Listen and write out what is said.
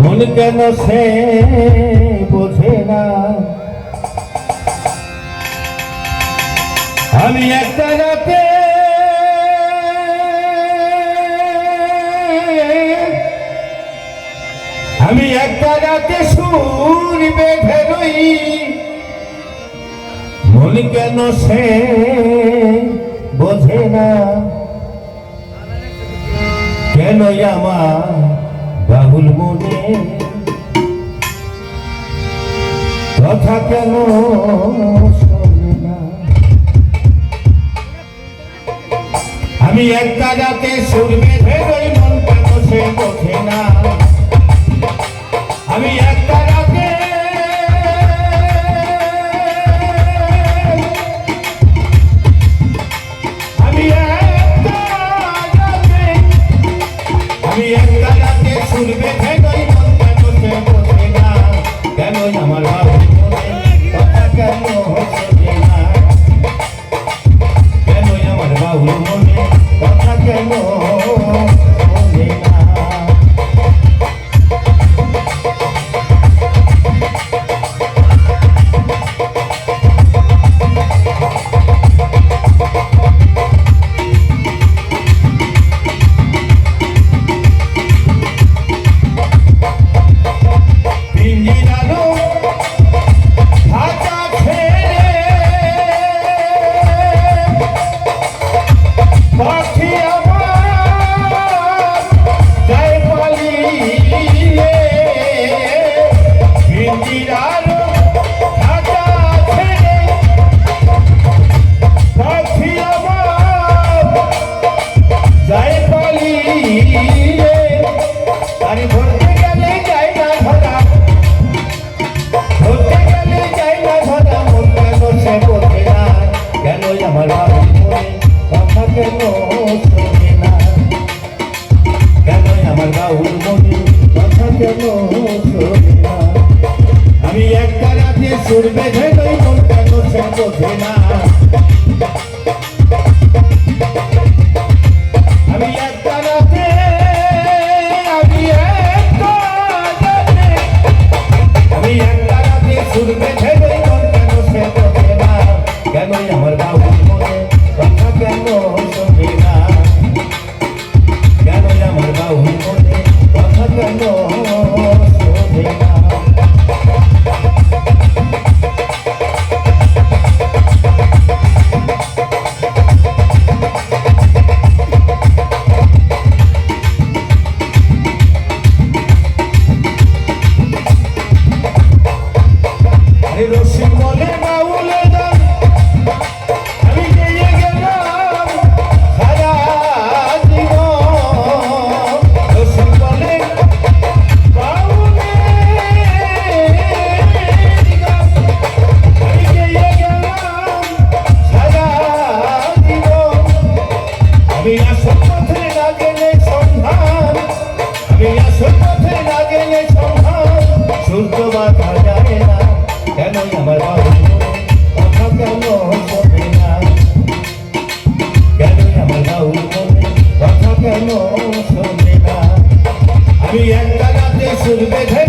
মন কেন সে বোঝে না। আমি একটা রাতে সুর বেঁধে রই, মন কেন সে বোঝে না। কেন আমার বাহুল মনে কথা কেন শোনে না। আমি একটা রাতে সুর বেঁধে রই, মন কেন সে বোঝে না। আমি একটা রাতে সুর বেঁধে রই, মন কেন সে বোঝে না। কেন আমার বাহুল মনে কথা কেন শোনে না। কেন আমার বাহুল মনে কথা কেন শোনে না। আমি একটা রাতে সুর বেঁধে রই, মন কেন সে বোঝে না। আমি একটা রাতে সুর বেঁধে রই, মন কেন সে বোঝে না। কেন আমার বাহুল মনে কথা কেন শোনে না। কেন আমার বাহুল মনে কথা কেন শোনে না। রসিক বলে বাউলে গান, আমি গেয়ে গেলাম সারা জীবন। রসিক বলে বাউলে গান, আমি গেয়ে গেলাম সারা জীবন। আমি আসল পথে না গেলে সন্ধান, আমি আসল পথে না গেলে সন্ধান সূর্য বাধা যায় না। কেন আমার বাহুল মনে কথা কেন শোনে না। কেন আমার বাহুল মনে কথা কেন শোনে না। আমি একটা রাতে সুর বেঁধে